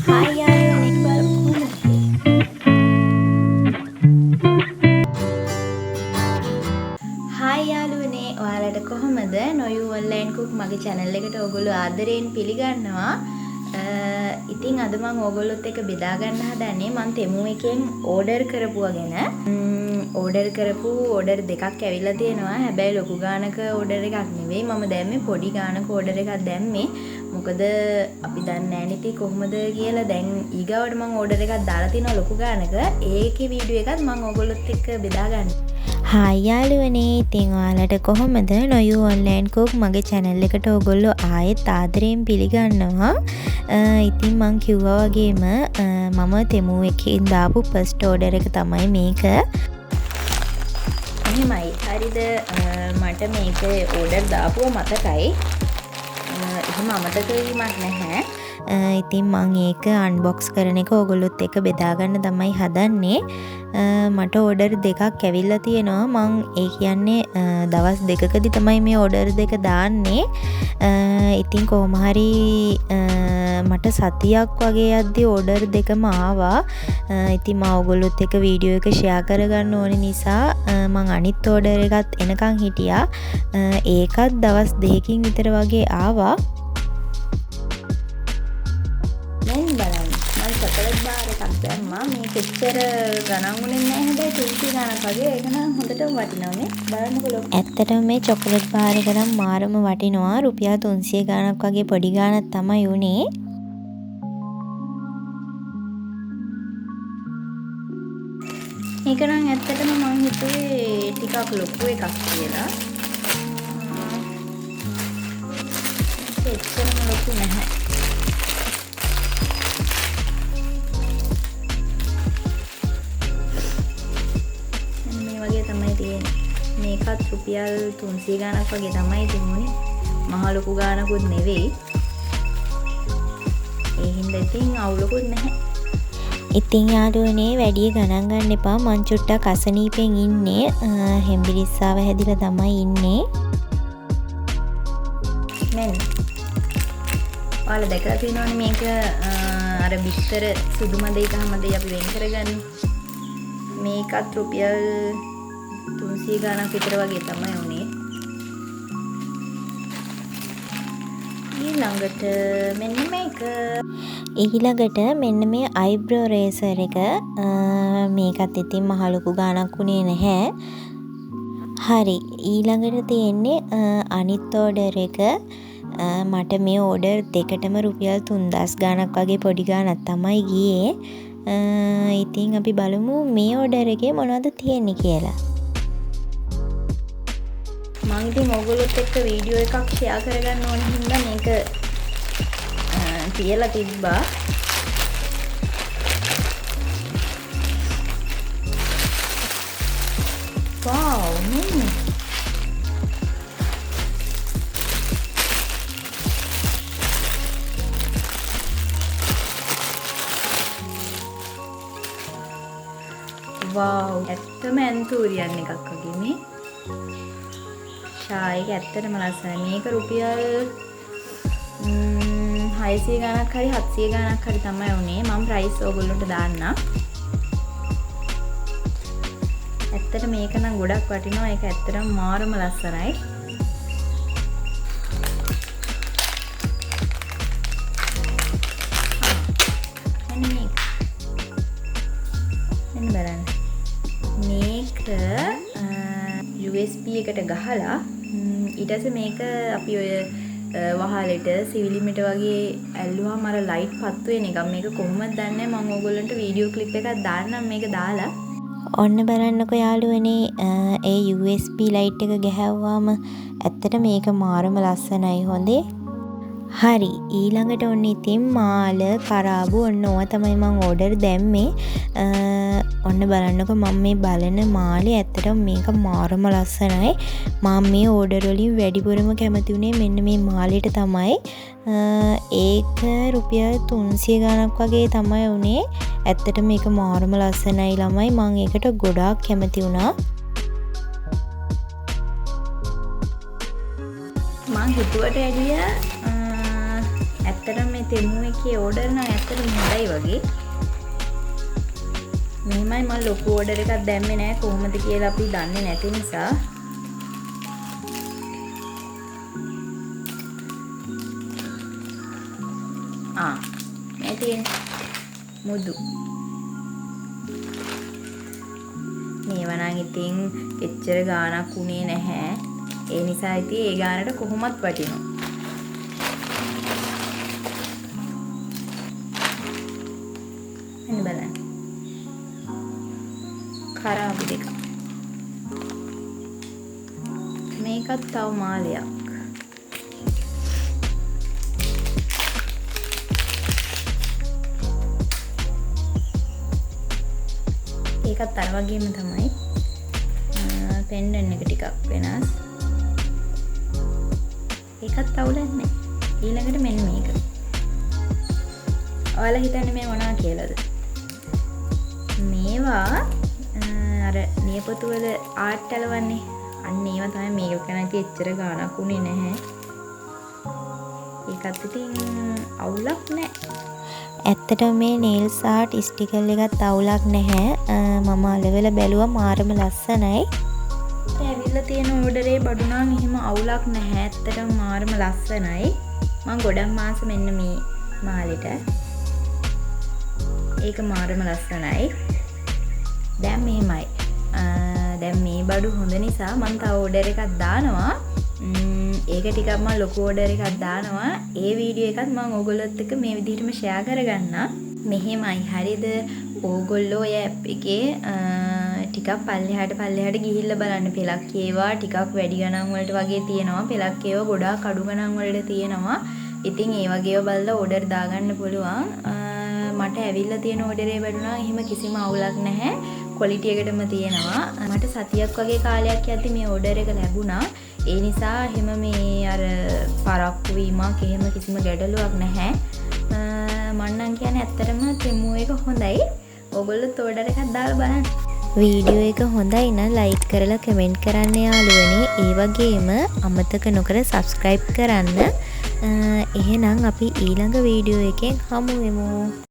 Hai යාළුවනේ බලමු Hi යාළුවනේ ඔයාලට කොහොමද නොයු ඔන්ලයින් කුක් මගේ channel එකට ඔයගොල්ලෝ ආදරයෙන් පිළිගන්නවා. ඉතින් අද මම ඔයගොල්ලොත් එක්ක බෙදා ගන්න හදන්නේ මම තෙමු එකෙන් ඕඩර් කරපුවා ගැන. ඕඩර් කරපු ඕඩර් දෙකක් ඇවිල්ලා තියෙනවා. හැබැයි ලොකු ගානක ඕඩර් එකක් නෙවෙයි. මම දැම්මේ පොඩි ගානක ඕඩර් එකක් දැම්මේ. මොකද අපි දන්නේ නැහැ නේ කොහොමද කියලා. දැන් ඊගාවට මම ඕඩර් එකක් දාලා තිනවා ලොකු ගානක. ඒකේ වීඩියෝ එකත් මම ඔයගොල්ලොත් එක්ක බෙදා ගන්න. හායි යාළුවනේ, ඉතින් ඔයාලට කොහොමද? නොයු ඔන්ලයින් කුක් මගේ channel එකට ඔයගොල්ලෝ ආයෙත් ආදරයෙන් පිළිගන්නවා. ඉතින් මං කිව්වා වගේම මම තෙමු එකෙන් දාපු ෆස්ට් ඕඩර් එක තමයි මේක. එහෙමයි. හරිද? මට මේක ඕඩර් දාපුව මතකයි. එහෙම අමතක වීමක් නැහැ. ඉතින් මං ඒක අන්බොක්ස් කරන එක ඔයගොල්ලොත් එක්ක බෙදා ගන්න තමයි හදන්නේ. මට ඕඩර් දෙකක් ඇවිල්ලා තියෙනවා. මං ඒ කියන්නේ දවස් දෙකකදී තමයි මේ ඕඩර් දෙක දාන්නේ. ඉතින් කොහොම හරි මට සතියක් වගේ යද්දි ඕඩර් දෙකම ආවා. ඉතින් මම ඔයගොල්ලොත් එක්ක වීඩියෝ එක ෂෙයා කරගන්න ඕන නිසා මං අනිත් ඕඩර් එකත් එනකන් හිටියා. ඒකත් දවස් දෙකකින් විතර වගේ ආවා. මම බලන්න. මම චොකලට් බාර් එකක් දැම්මා. මේක එච්චර ගණන් උනේ නැහැ. හැබැයි 200 ගණන් වගේ. ඒක නම් හොඳටම වටිනවා මේ. බලන්නකෝ ලොකු. ඇත්තටම මේ චොකලට් බාර් එක නම් මාරම වටිනවා. රුපියල් 300 ගණක් වගේ පොඩි ගාණක් තමයි උනේ. මේක නම් ඇත්තටම මම හිතුවේ ටිකක් ලොකු එකක් කියලා. ඒක එච්චරම ලොකු නැහැ. තමයි තියෙන්නේ. මේකත් රුපියල් 300 ගණක් වගේ තමයි තිබුණේ. මහ ලොකු ගානකුත් නෙවෙයි. ඒ හින්දා ඉතින් අවුලකුත් නැහැ. ඉතින් යාළුවනේ වැඩි ගණන් ගන්න එපා. මං චුට්ටක් අසනීපෙන් ඉන්නේ. හෙම්බිරිස්සාව හැදිලා තමයි ඉන්නේ. මෙන්න. ඔයාලා දැකලා තියෙනවනේ මේක අර බිස්තර සුදු මදේ කහ මදේ අපි වෙන් කරගන්නේ. මේකත් රුපියල් 300 ගණක් විතර වගේ තමයි උනේ. ඊළඟට මෙන්න මේක. ඊළඟට මෙන්න මේ අයිබ්‍රෝ රේසර් එක. මේකත් ඉතින් මහ ලොකු ගාණක් උනේ නැහැ. හරි. ඊළඟට තියෙන්නේ අනිත් ඕඩර් එක. මට මේ ඕඩර් දෙකටම රුපියල් 3000 ගාණක් වගේ පොඩි ගාණක් තමයි ගියේ. ඉතින් අපි බලමු මේ ඕඩර් එකේ මොනවද තියෙන්නේ කියලා. මම ඉතින් ඔයගොල්ලොත් එක්ක වීඩියෝ එකක් ෂෙයා කරගන්න ඕන හින්දා මේක තියලා තිබ්බා. වව් නේ. වව් ඇත්තම ඇන්තූරියන් එකක් වගේ මේ. ඒක ඇත්තටම ලස්සනයි. මේක රුපියල් 600 ගණක් හරි 700 ගණක් හරි තමයි උනේ. මම ප්‍රයිස් ඕගොල්ලන්ට දාන්නම්. ඇත්තට මේක නම් ගොඩක් වටිනවා. ඒක ඇත්තටම මාරම ලස්සනයි. මෙන්න බලන්න. මේක USB එකට ගහලා ඊට පස්සේ මේක අපි ඔය වහලෙට සිවිලිමෙට වගේ ඇල්ලුවාම අර ලයිට් පත්තු වෙන එක. මේක කොහොමද දන්නේ? මම ඕගොල්ලන්ට වීඩියෝ ක්ලිප් එකක් දාන්නම් මේක දාලා. ඔන්න බලන්නකෝ යාළුවනේ, ඒ USB ලයිට් එක ගහුවාම ඇත්තට මේක මාරම ලස්සනයි. හොඳේ. හරි. ඊළඟට ඔන්න ඉතින් මාල කරාබු ඔන්න ඕවා තමයි මම ඕඩර් දැම්මේ. ඔන්න බලන්නකෝ මම මේ බලන මාලේ ඇත්තටම මේක මාරම ලස්සනයි. මම මේ ඕඩර් වලින් වැඩිපුරම කැමති උනේ මෙන්න මේ මාලෙට තමයි. ඒක රුපියල් 300 ගණක් වගේ තමයි උනේ. ඇත්තට මේක මාරම ලස්සනයි ළමයි. මම ඒකට ගොඩාක් කැමති වුණා. මම හිතුවට ඇඩිය ඇත්තටම මේ තෙමු එකේ ඕඩර් නම් ඇත්තටම හොඳයි හොඳයි වගේ. මෙහෙමයි මම ලොකු ඕඩර් එකක් දැම්මේ නැහැ කොහොමද කියලා අපි දන්නේ නැති නිසා. මේ තියෙන මුදු. මේවා නම් ඉතින් එච්චර ගාණක් උනේ නැහැ. ඒ නිසා ඉතින් ඒ ගානට කොහොමත් වටිනවා. එන්න බලන්න. කරාබු දෙක. මේකත් තව මාලයක්. ඒකත් අර වගේම තමයි. පෙන්ඩන් එක ටිකක් වෙනස්. ඒකත් අවුලක් නැහැ. ඊළඟට මෙන්න මේක. ඔයාලා හිතන්නේ මේ මොනවා කියලාද? මේවා අර නියපොතු වල ආර්ට් අලවන්නේ. අන්න ඒවා තමයි මේක කනකේ එච්චර ගාණක් උනේ නැහැ. ඒකත් ඉතින් අවුලක් නැහැ. ඇත්තටම මේ නේල්ස් ආර්ට් ස්ටිකර් එකත් අවුලක් නැහැ. මම අලවලා බැලුවා මාරම ලස්සනයි. ඇවිල්ලා තියෙන ඕඩරේ බඩු නම් එහෙම අවුලක් නැහැ. ඇත්තටම මාරම ලස්සනයි. මම ගොඩක් මාස මෙන්න මේ මාලෙට. ඒක මාරම ලස්සනයි. දැන් මෙහෙමයි. දැන් මේ බඩු හොඳ නිසා මම තව ඕඩර් එකක් දානවා. ඒක ටිකක් මම ලොකු ඕඩර් එකක් දානවා. ඒ වීඩියෝ එකත් මම ඕගොල්ලොත් එක්ක මේ විදිහටම ෂෙයා කරගන්නම්. මෙහෙමයි හරියද? ඕගොල්ලෝ ඔය ඇප් එකේ ටිකක් පල්ලෙහාට ගිහිල්ලා බලන්න. පෙලක් ඒවා ටිකක් වැඩි ගණන් වලට වගේ තියෙනවා. පෙලක් ඒවා ගොඩාක් අඩු ගණන් වලට තියෙනවා. ඉතින් ඒ වගේව බලලා ඕඩර් දාගන්න පුළුවන්. මට ඇවිල්ලා තියෙන ඕඩරේ වැඩුණා එහෙම කිසිම අවුලක් නැහැ. ක්වොලිටි එකටම තියෙනවා. මට සතියක් වගේ කාලයක් යද්දි මේ ඕඩර් එක ලැබුණා. ඒ නිසා එහෙම මේ අර පරක්කු වීමක් එහෙම කිසිම ගැටලුවක් නැහැ. මම නම් කියන්නේ ඇත්තටම තෙමු එක හොඳයි. ඔයගොල්ලොත් ඕඩර් එකක් දාලා බලන්න. වීඩියෝ එක හොඳයි නම් ලයික් කරලා කමෙන්ට් කරන්න යාළුවනේ. ඒ වගේම අමතක නොකර සබ්ස්ක්‍රයිබ් කරන්න. එහෙනම් අපි ඊළඟ වීඩියෝ එකෙන් හමු වෙමු.